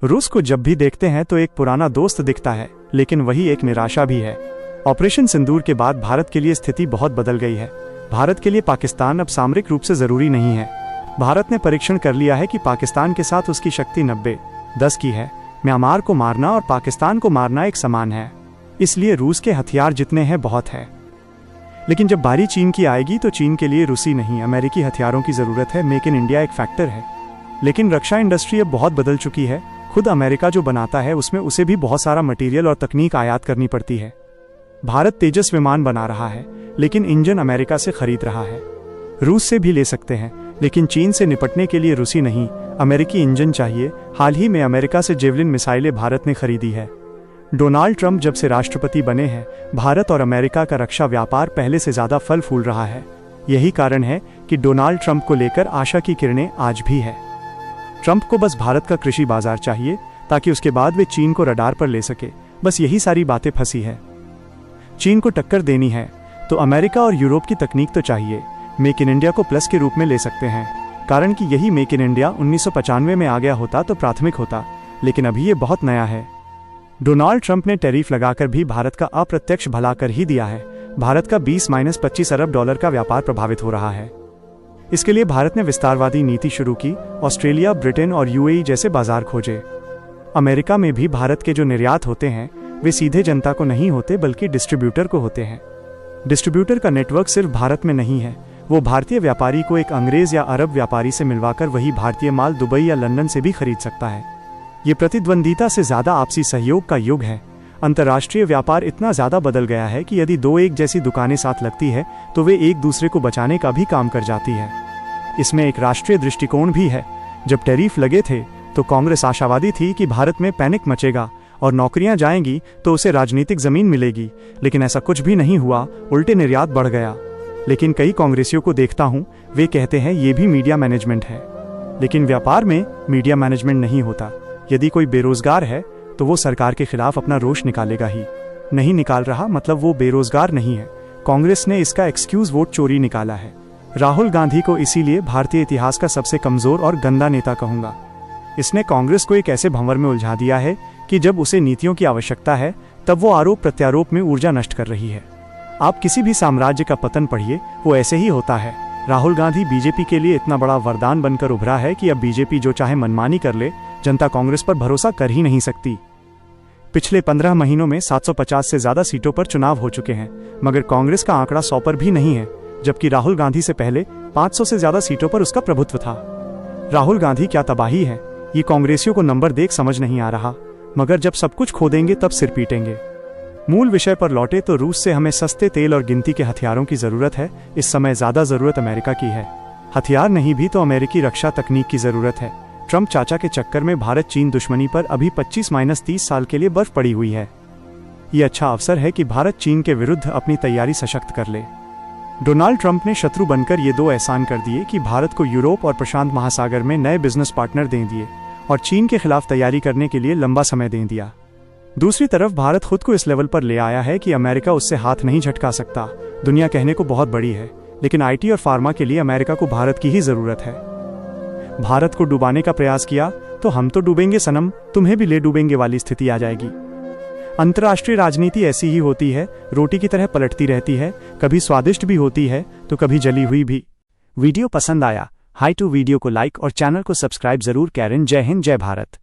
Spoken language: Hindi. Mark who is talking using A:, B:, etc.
A: रूस को जब भी देखते हैं तो एक पुराना दोस्त दिखता है, लेकिन वही एक निराशा भी है। ऑपरेशन सिंदूर के बाद भारत के लिए स्थिति बहुत बदल गई है। भारत के लिए पाकिस्तान अब सामरिक रूप से जरूरी नहीं है। भारत ने परीक्षण कर लिया है कि पाकिस्तान के साथ उसकी शक्ति 90-10 की है। म्यांमार को मारना और पाकिस्तान को मारना एक समान है, इसलिए रूस के हथियार जितने हैं बहुत है। लेकिन जब बारी चीन की आएगी तो चीन के लिए रूसी नहीं अमेरिकी हथियारों की जरूरत है। मेक इन इंडिया एक फैक्टर है, लेकिन रक्षा इंडस्ट्री अब बहुत बदल चुकी है। खुद अमेरिका जो बनाता है उसमें उसे भी बहुत सारा मटेरियल और तकनीक आयात करनी पड़ती है। भारत तेजस विमान बना रहा है, लेकिन इंजन अमेरिका से खरीद रहा है। रूस से भी ले सकते हैं, लेकिन चीन से निपटने के लिए रूसी नहीं अमेरिकी इंजन चाहिए। हाल ही में अमेरिका से जेवलिन मिसाइलें भारत ने खरीदी है। डोनाल्ड ट्रंप जब से राष्ट्रपति बने हैं, भारत और अमेरिका का रक्षा व्यापार पहले से ज्यादा फल फूल रहा है। यही कारण है कि डोनाल्ड ट्रंप को लेकर आशा की किरणें आज भी है। ट्रंप को बस भारत का कृषि बाजार चाहिए, ताकि उसके बाद वे चीन को रडार पर ले सके। बस यही सारी बातें फंसी है। चीन को टक्कर देनी है तो अमेरिका और यूरोप की तकनीक तो चाहिए। मेक इन इंडिया को प्लस के रूप में ले सकते हैं, कारण कि यही मेक इन इंडिया 1995 में आ गया होता तो प्राथमिक होता, लेकिन अभी ये बहुत नया है। डोनाल्ड ट्रंप ने टैरिफ लगाकर भी भारत का अप्रत्यक्ष भला कर ही दिया है। भारत का 20-25 अरब डॉलर का व्यापार प्रभावित हो रहा है। इसके लिए भारत ने विस्तारवादी नीति शुरू की। ऑस्ट्रेलिया, ब्रिटेन और यूएई जैसे बाजार खोजे। अमेरिका में भी भारत के जो निर्यात होते हैं वे सीधे जनता को नहीं होते, बल्कि डिस्ट्रीब्यूटर को होते हैं। डिस्ट्रीब्यूटर का नेटवर्क सिर्फ भारत में नहीं है, वो भारतीय व्यापारी को एक अंग्रेज या अरब व्यापारी से मिलवाकर वही भारतीय माल दुबई या लंदन से भी खरीद सकता है। ये प्रतिद्वंदिता से ज्यादा आपसी सहयोग का युग है। अंतर्राष्ट्रीय व्यापार इतना ज्यादा बदल गया है कि यदि दो एक जैसी दुकानें साथ लगती है तो वे एक दूसरे को बचाने का भी काम कर जाती है। इसमें एक राष्ट्रीय दृष्टिकोण भी है। जब टैरिफ लगे थे तो कांग्रेस आशावादी थी कि भारत में पैनिक मचेगा और नौकरियां जाएंगी तो उसे राजनीतिक जमीन मिलेगी, लेकिन ऐसा कुछ भी नहीं हुआ, उल्टे निर्यात बढ़ गया। लेकिन कई कांग्रेसियों को देखता हूं, वे कहते हैं ये भी मीडिया मैनेजमेंट है। लेकिन व्यापार में मीडिया मैनेजमेंट नहीं होता। यदि कोई बेरोजगार है तो वो सरकार के खिलाफ अपना रोष निकालेगा ही। नहीं निकाल रहा मतलब वो बेरोजगार नहीं है। कांग्रेस ने इसका एक्सक्यूज वोट चोरी निकाला है। राहुल गांधी को इसीलिए भारतीय इतिहास का सबसे कमजोर और गंदा नेता कहूंगा। इसने कांग्रेस को एक ऐसे भंवर में उलझा दिया है कि जब उसे नीतियों की आवश्यकता है तब वो आरोप प्रत्यारोप में ऊर्जा नष्ट कर रही है। आप किसी भी साम्राज्य का पतन पढ़िए, वो ऐसे ही होता है। राहुल गांधी बीजेपी के लिए इतना बड़ा वरदान बनकर उभरा है कि अब बीजेपी जो चाहे मनमानी कर ले, जनता कांग्रेस पर भरोसा कर ही नहीं सकती। पिछले 15 महीनों में 750 से ज्यादा सीटों पर चुनाव हो चुके हैं, मगर कांग्रेस का आंकड़ा 100 पर भी नहीं है, जबकि राहुल गांधी से पहले 500 से ज्यादा सीटों पर उसका प्रभुत्व था। राहुल गांधी क्या तबाही है, ये कांग्रेसियों को नंबर देख समझ नहीं आ रहा, मगर जब सब कुछ खो देंगे तब सिर पीटेंगे। मूल विषय पर लौटे तो रूस से हमें सस्ते तेल और गिनती के हथियारों की जरूरत है। इस समय ज्यादा जरूरत अमेरिका की है। हथियार नहीं भी तो अमेरिकी रक्षा तकनीक की जरूरत है। ट्रंप चाचा के चक्कर में भारत चीन दुश्मनी पर अभी 25-30 साल के लिए बर्फ पड़ी हुई है। ये अच्छा अवसर है कि भारत चीन के विरुद्ध अपनी तैयारी सशक्त कर ले। डोनाल्ड ट्रंप ने शत्रु बनकर ये दो एहसान कर दिए कि भारत को यूरोप और प्रशांत महासागर में नए बिजनेस पार्टनर दे दिए और चीन के खिलाफ तैयारी करने के लिए लंबा समय दे दिया। दूसरी तरफ भारत खुद को इस लेवल पर ले आया है कि अमेरिका उससे हाथ नहीं झटका सकता। दुनिया कहने को बहुत बड़ी है, लेकिन आईटी और फार्मा के लिए अमेरिका को भारत की ही जरूरत है। भारत को डुबाने का प्रयास किया तो हम तो डूबेंगे सनम, तुम्हें भी ले डूबेंगे वाली स्थिति आ जाएगी। अंतर्राष्ट्रीय राजनीति ऐसी ही होती है, रोटी की तरह पलटती रहती है, कभी स्वादिष्ट भी होती है तो कभी जली हुई भी। वीडियो पसंद आया हाई टू वीडियो को लाइक और चैनल को सब्सक्राइब जरूर करें। जय हिंद, जय भारत।